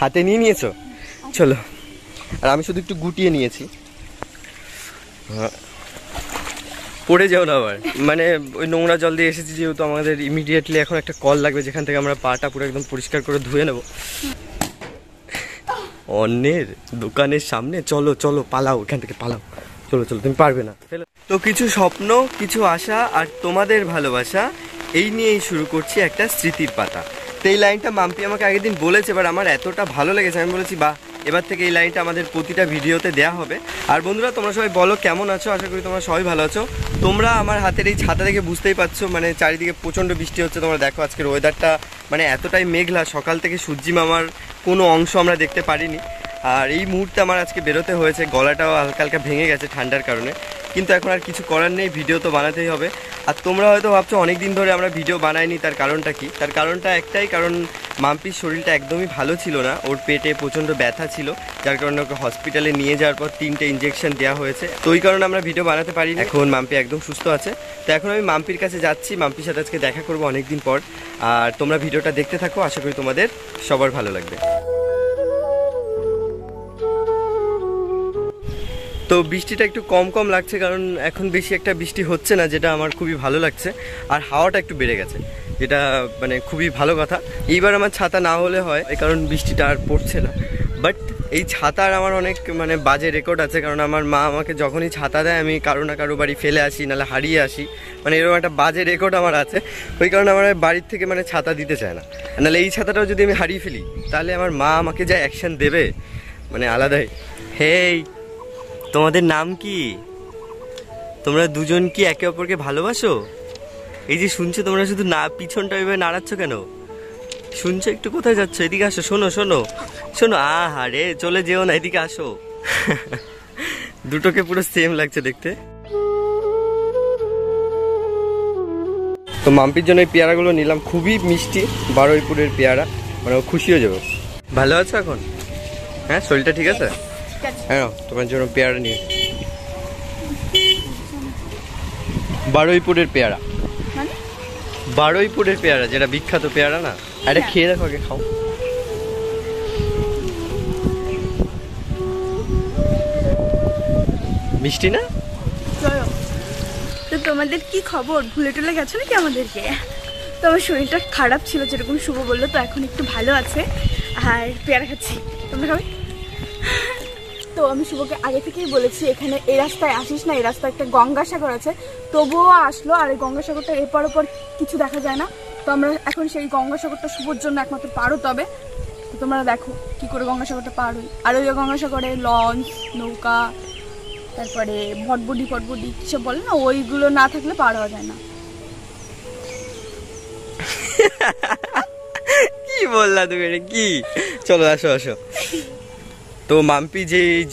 হাতে নিয়ে নিয়েছো? চলো। আর আমি শুধু একটু গুটিয়ে নিয়েছি, পড়ে যাও না আবার। মানে ওই নোংরা জল দিয়ে এসেছি যেহেতু আমাদের ইমিডিয়েটলি এখন একটা কল লাগবে যেখান থেকে আমরা পাটা পুরো একদম পরিষ্কার করে ধুয়ে নেব। অন্যের দোকানের সামনে চলো চলো পালাও, এখান থেকে পালাও, চলো চলো, তুমি পারবে না। তো কিছু স্বপ্ন, কিছু আশা আর তোমাদের ভালোবাসা, এই নিয়েই শুরু করছি একটা স্মৃতির পাতা। তো এই লাইনটা মাম্পি আমাকে আগের দিন বলেছে, এবার আমার এতটা ভালো লেগেছে আমি বলেছি বাহ, এবার থেকে এই লাইনটা আমাদের প্রতিটা ভিডিওতে দেওয়া হবে। আর বন্ধুরা তোমরা সবাই বলো কেমন আছো, আশা করি তোমরা সবাই ভালো আছো। তোমরা আমার হাতের এই ছাতা দেখে বুঝতেই পারছো, মানে চারিদিকে প্রচণ্ড বৃষ্টি হচ্ছে। তোমরা দেখো আজকের ওয়েদারটা মানে এতটাই মেঘলা, সকাল থেকে সূর্যি মামার কোনো অংশ আমরা দেখতে পারিনি। আর এই মুহূর্তে আমার আজকে বেরোতে হয়েছে, গলাটাও হালকা হালকা ভেঙে গেছে ঠান্ডার কারণে, কিন্তু এখন আর কিছু করার নেই, ভিডিও তো বানাতেই হবে। আর তোমরা হয়তো ভাবছো অনেক দিন ধরে আমরা ভিডিও বানাইনি, তার কারণটা কি? তার কারণটা একটাই, কারণ মাম্পির শরীরটা একদমই ভালো ছিল না, ওর পেটে প্রচণ্ড ব্যথা ছিল, যার কারণে ওকে হসপিটালে নিয়ে যাওয়ার পর 3টে ইঞ্জেকশন দেওয়া হয়েছে। তো ওই কারণে আমরা ভিডিও বানাতে পারি। এখন মাম্পি একদম সুস্থ আছে, তো এখন আমি মাম্পির কাছে যাচ্ছি, মাম্পির সাথে আজকে দেখা করবো অনেকদিন পর। আর তোমরা ভিডিওটা দেখতে থাকো, আশা করি তোমাদের সবার ভালো লাগবে। তো বৃষ্টিটা একটু কম কম লাগছে, কারণ এখন বেশি একটা বৃষ্টি হচ্ছে না, যেটা আমার খুবই ভালো লাগছে। আর হাওয়াটা একটু বেড়ে গেছে, যেটা মানে খুবই ভালো কথা। এইবার আমার ছাতা না হলে হয়, এই কারণ বৃষ্টিটা আর পড়ছে না। বাট এই ছাতার আমার অনেক মানে বাজে রেকর্ড আছে, কারণ আমার মা আমাকে যখনই ছাতা দেয় আমি কারো না কারো বাড়ি ফেলে আসি, নাহলে হারিয়ে আসি, মানে এরকম একটা বাজে রেকর্ড আমার আছে। ওই কারণে আমার বাড়ির থেকে মানে ছাতা দিতে চায় না, নাহলে এই ছাতাটাও যদি আমি হারিয়ে ফেলি তাহলে আমার মা আমাকে যা অ্যাকশন দেবে মানে আলাদাই। হেই, তোমাদের নাম কি? তোমরা দুজন কি একে অপরকে ভালোবাসো? এই যে শুনছো তোমরা, শুধু না পিছনটা ওইভাবে নাড়াচ্ছ কেন? শুনছো? একটু কোথায় যাচ্ছ? এদিকে আসো, শোনো শোনো শোনো। আহা রে, চলে যেও না, এদিকে আসো। দুটোকে পুরো সেম লাগছে দেখতে। তো মাম্পির জন্য এই পেয়ারাগুলো নিলাম, খুবই মিষ্টি, বারুইপুরের পেয়ারা, মানে ও খুশি হয়ে যাবে। ভালো আছো এখন? হ্যাঁ, শরীরটা ঠিক আছে? হ্যাঁ, তোমার জন্য পেয়ারা নিয়ে, বারুইপুরের পেয়ারা, বারুইপুরের পেয়ারা যেটা বিখ্যাত পেয়ারা না। আরে খেয়ে দেখো, আগে খাও। মিষ্টি না? তো তোমাদের কি খবর? ভুলে টুলে গেছো নাকি আমাদেরকে? তো আমার শরীরটা খারাপ ছিল যেরকম শুভ বললো, তো এখন একটু ভালো আছে আর পেয়ারা খাচ্ছি। তোমরা খাবে? তো আমি শুভকে আগে থেকেই বলেছি এখানে এই রাস্তায় আসিস না, এই রাস্তায় একটা গঙ্গাসাগর আছে, তবুও আসলো। আর এই গঙ্গাসাগরটা এপার ওপর কিছু দেখা যায় না, তো আমরা এখন সেই গঙ্গাসাগরটা শুভর জন্য একমাত্র পার হতে হবে। তো তোমরা দেখো কি করে গঙ্গাসাগরটা পার হই। আর ওই গঙ্গাসাগরে লঞ্চ, নৌকা, তারপরে ভটবডি ফটবডি কিসব বলে না, ওইগুলো না থাকলে পার হওয়া যায় না। কি বললা তুমি, কি? চলো আসো আসো। তো মাম্পি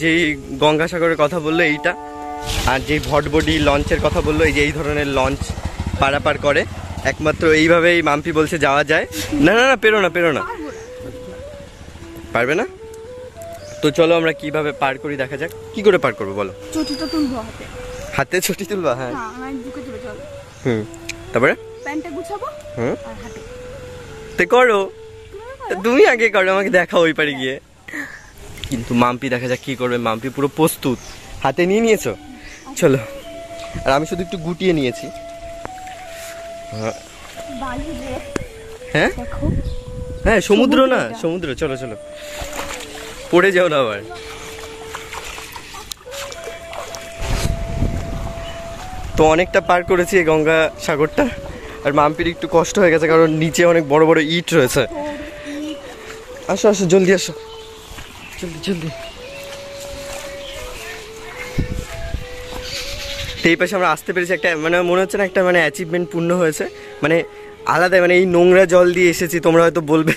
যেই গঙ্গাসাগরের কথা বললো এইটা, আর যেই ভটবডি লঞ্চের কথা বললো, এই যে এই ধরনের লঞ্চ পারাপার করে, একমাত্র এইভাবেই মাম্পি বলছে যাওয়া যায়। না না না, পেরো না পেরো না, পারবে না। তো চলো আমরা কিভাবে পার করি দেখা যাক। কি করে পার করবো বলো? চটিটা তুলবো হাতে, হাতে ছুটি তুলবা? হ্যাঁ, তারপরে প্যান্টটা গুছাবো আর হাতে। তো করো, তুমি আগে করো, আমাকে দেখাও ওই পারে গিয়ে। কিন্তু মাম্পি দেখা যাক কি করবে। মাম্পি পুরো প্রস্তুত, হাতে নিয়ে নিয়েছো? চলো। আর আমি শুধু একটু গুটিয়ে নিয়েছি। হ্যাঁ হ্যাঁ, সমুদ্র না, সমুদ্র। চলো চলো, পড়ে যাও না আবার। তো অনেকটা পার করেছি এই গঙ্গা সাগরটা, আর মাম্পির একটু কষ্ট হয়ে গেছে কারণ নিচে অনেক বড় বড় ইট রয়েছে। আসো আসো, জলদি আসো, জলদি জলদি। এই পাশে আমরা আসতে পেরেছি, একটা মানে মনে হচ্ছে না একটা মানে অ্যাচিভমেন্ট পূর্ণ হয়েছে, মানে আলাদা। মানে এই নোংরা জল দিয়ে এসেছি, তোমরা হয়তো বলবে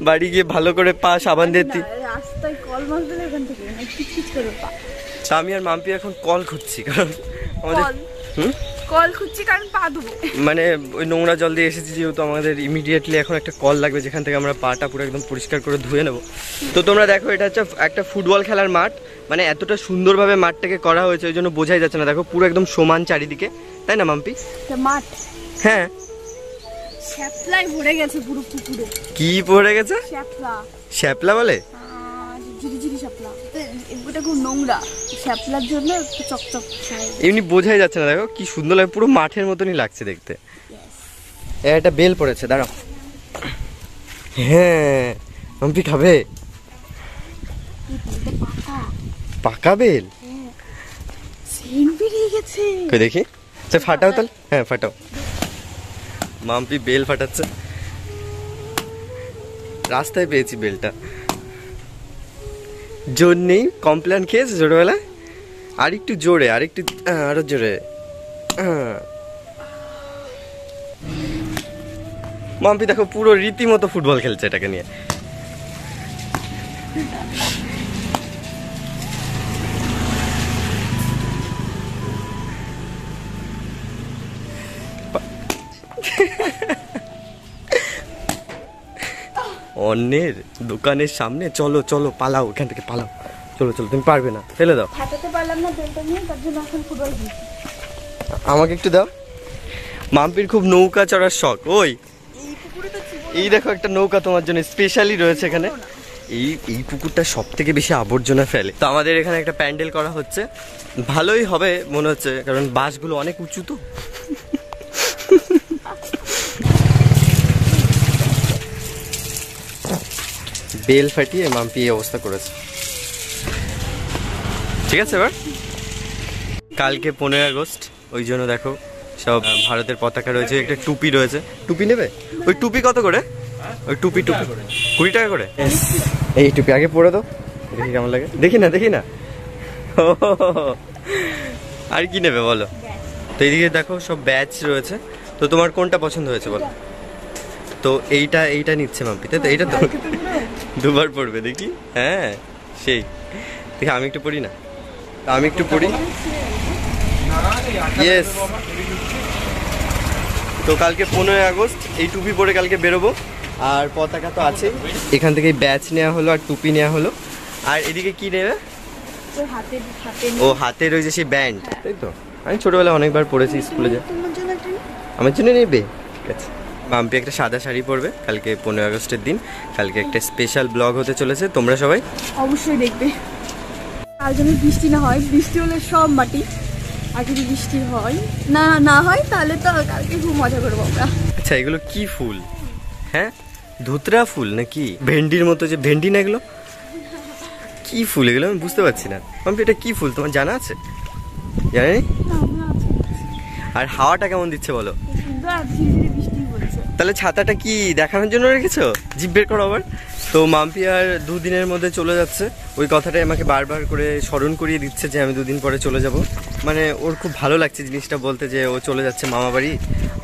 বাড়ি গিয়ে ভালো করে পা সাবান দিয়ে রাস্তায় কল মাছ দিলে এখান থেকে কিচকিচ করে পা। আমি আর মাম্পি এখন কল খুঁজছি, কারণ আমাদের কল খুঁজছি কারণ পা ধুবো, মানে ওই নোংরা জল দিয়ে এসেছি যেহেতু আমাদের ইমিডিয়েটলি এখন একটা কল লাগবে যেখান থেকে আমরা পাটা পুরো একদম পরিষ্কার করে ধুয়ে নেব। তো তোমরা দেখো, এটা হচ্ছে একটা ফুটবল খেলার মাঠ, মানে এতটা সুন্দরভাবে মাঠটাকে করা হয়েছে ওই জন্য বোঝাই যাচ্ছে না। দেখো পুরো একদম সমান চারিদিকে, তাই না মাম্পি? মাঠ, হ্যাঁ শ্যাপলাই ভরে গেছে পুরো পুকুরে। কি পড়ে গেছে? শ্যাপলা। শ্যাপলা বলে? ঝিরিঝিরি শ্যাপলা। এটা খুব নোংরা, শ্যাপলার জন্য একটু চকচক। এমনি বোঝাই যাচ্ছে না, দেখো কি সুন্দর লাগে, পুরো মাঠের মতনই লাগছে দেখতে। একটা বেল পড়েছে, দাঁড়াও। হ্যাঁ, মাম্পি খাবে? পাকা বেল? কই দেখি, ফাটাও তাহলে। হ্যাঁ ফাটাও। মাম্পি বেল ফাটাচ্ছে। রাস্তায় পেয়েছি বেলটা। জোর নেই, কমপ্লেন খেয়েছে ছোটবেলায়। আর একটু জোরে, আরো জোরে। মাম্পি দেখো পুরো রীতিমতো ফুটবল খেলছে এটাকে নিয়ে। অন্যের দোকানের সামনে চলো চলো পালাও, এখান থেকে পালাও। চলো চলো, তুমি পারবে না, ফেলে দাও। হাঁটাতে পারলাম না বেলটা নিয়ে, তার জন্য এখন ফুটবল খেলছি। আমাকে একটু দাও। মাম্পির খুব নৌকা চড়ার শখ। ওই এই দেখো একটা নৌকা তোমার জন্য স্পেশালি রয়েছে এখানে। এই পুকুরটা সব থেকে বেশি আবর্জনা ফেলে। তো আমাদের এখানে একটা প্যান্ডেল করা হচ্ছে, ভালোই হবে মনে হচ্ছে, কারণ বাঁশগুলো অনেক উঁচু। তো বেল ফাটিয়ে মাম্পি এই অবস্থা করেছে। ঠিক আছে, এবার কালকে 15 আগস্ট, ওই জন্য দেখো সব ভারতের পতাকা রয়েছে, একটা টুপি রয়েছে। টুপি নেবে? ওই টুপি কত করে? ওই টুপি 20 টাকা করে। এই টুপি আগে পরে দাও, দেখি কেমন লাগে। দেখি না। আর কি নেবে বলো? তো এইদিকে দেখো সব ব্যাচ রয়েছে। তো তোমার কোনটা পছন্দ হয়েছে বলো? তো এইটা নিচ্ছে মাম্পি, তাই তো? এইটা তো দুবার পড়বে দেখি। হ্যাঁ সেই দেখি, আমি একটু পড়ি না, আমি একটু পড়ি। ইয়েস। তো কালকে 15 আগস্ট, এই টুপি পরে কালকে বেরোবো। আর পতাকা তো আছে, এখান থেকে ব্যাচ নেওয়া হলো আর টুপি নেওয়া হলো। আর এদিকে কি নেবে? ও হাতের ওই যে সেই ব্যান্ড, তাই তো? আমি ছোটবেলায় অনেকবার পড়েছি স্কুলে। যা আমার জন্য নেবে? ঠিক আছে। মাম্পি একটা সাদা শাড়ি পরবে কালকে 15 আগস্টের দিন। কালকে একটা স্পেশাল ব্লগ হতে চলেছে, তোমরা সবাই অবশ্যই দেখবে। আর যদি বৃষ্টি না হয়, বৃষ্টি হলে সব মাটি। আর যদি বৃষ্টি হয় না হয় তাহলে তো কালকে খুব মজা করবো আমরা। আচ্ছা এগুলো কি ফুল? হ্যাঁ ধুতরা ফুল নাকি? ভেন্ডির মতো যে ভেন্ডি না এগুলো? কি ফুল এগুলো আমি বুঝতে পারছি না। মাম্পি এটা কি ফুল তোমার জানা আছে? জানি। আর হাওয়াটা কেমন দিচ্ছে বলো? তাহলে ছাতাটা কি দেখানোর জন্য রেখেছো? জিভ বের করো আবার। তো মাম্পি আর 2 দিনের মধ্যে চলে যাচ্ছে। ওই কথাটাই আমাকে বারবার করে স্মরণ করিয়ে দিচ্ছে যে আমি 2 দিন পরে চলে যাব। মানে ওর খুব ভালো লাগছে জিনিসটা বলতে, যে ও চলে যাচ্ছে মামা বাড়ি।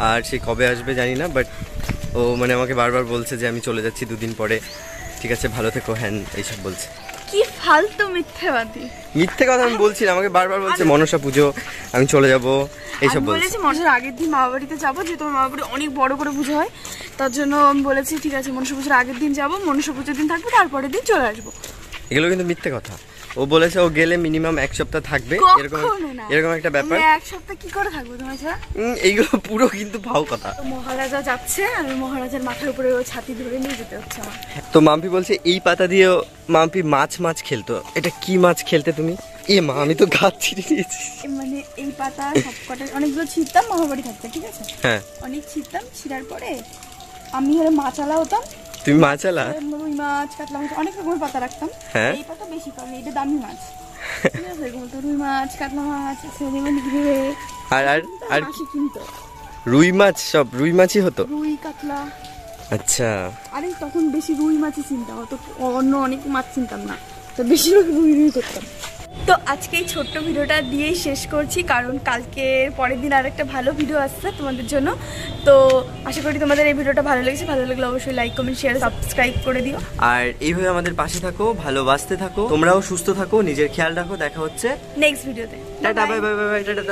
আর সে কবে আসবে জানি না, বাট ও মানে আমাকে বারবার বলছে যে আমি চলে যাচ্ছি 2 দিন পরে, ঠিক আছে ভালো থেকো, হ্যাঁ এইসব বলছে। কি ফালতু মিথ্যাবাদী। মিথ্যে কথা আমি বলছি না, আমাকে বারবার বলছে মনসা পুজো আমি চলে যাব এইসব বলছে। বলেছি মনসার আগের দিন মামা বাড়িতে যাবো, যেহেতু আমার মামা বাড়ি অনেক বড় করে পুজো হয়, তার জন্য আমি বলেছি ঠিক আছে মনসা পুজোর আগের দিন যাবো, মনসা পুজোর দিন থাকবো, তারপরের দিন চলে আসবো। এগুলো কিন্তু মিথ্যে কথা। ও বলেছে ও গেলে মিনিমাম 1 সপ্তাহ থাকবে, এরকম একটা ব্যাপার। 1 সপ্তাহ কি করে থাকবো তোমার ছাড়া? এইগুলো পুরো কিন্তু ভাও কথা। মহারাজা যাচ্ছে, আমি মহারাজার মাথার উপরে ও ছাতি ধরে নিয়ে যেতে হচ্ছে আমার। তো মাম্পি বলছে এই পাতা দিয়ে মাম্পি মাছ খেলতো। এটা কি মাছ খেলতে তুমি? এ মা আমি তো গাছ ছিঁড়ে দিয়েছি। মানে এই পাতা সবকটা অনেকগুলো ছিঁড়তাম মামা বাড়ি থাকতে, ঠিক আছে? হ্যাঁ অনেক ছিঁড়তাম, ছিঁড়ার পরে আমি মাছালা হতাম। তুমি মাছালা? রুই মাছ, কাতলা মাছ, অনেক রকমের পাতা রাখতাম। এই পাতা বেশি, কারণ এটা দামি মাছ। ঠিক আছে, রুই মাছ, কাতলা মাছ, আর কিনতো রুই মাছ, সব রুই মাছই হতো, রুই কাতলা। আচ্ছা। আরে তখন বেশি রুই মাছই চিনতাম, অত অন্য অনেক মাছ চিনতাম না, তো বেশিরভাগ রুই করতাম। তো আজকে এই ছোট্ট ভিডিওটা দিয়েই শেষ করছি, কারণ কালকের পরের দিন আর একটা ভালো ভিডিও আসছে তোমাদের জন্য। তো আশা করি তোমাদের এই ভিডিওটা ভালো লেগেছে। ভালো লাগলে অবশ্যই লাইক কমেন্ট শেয়ার সাবস্ক্রাইব করে দিও। আর এইভাবে আমাদের পাশে থাকো, ভালোবাসতে থাকো, তোমরাও সুস্থ থাকো, নিজের খেয়াল রাখো। দেখা হচ্ছে নেক্সট ভিডিওতে। Tata, bye bye bye bye, tata.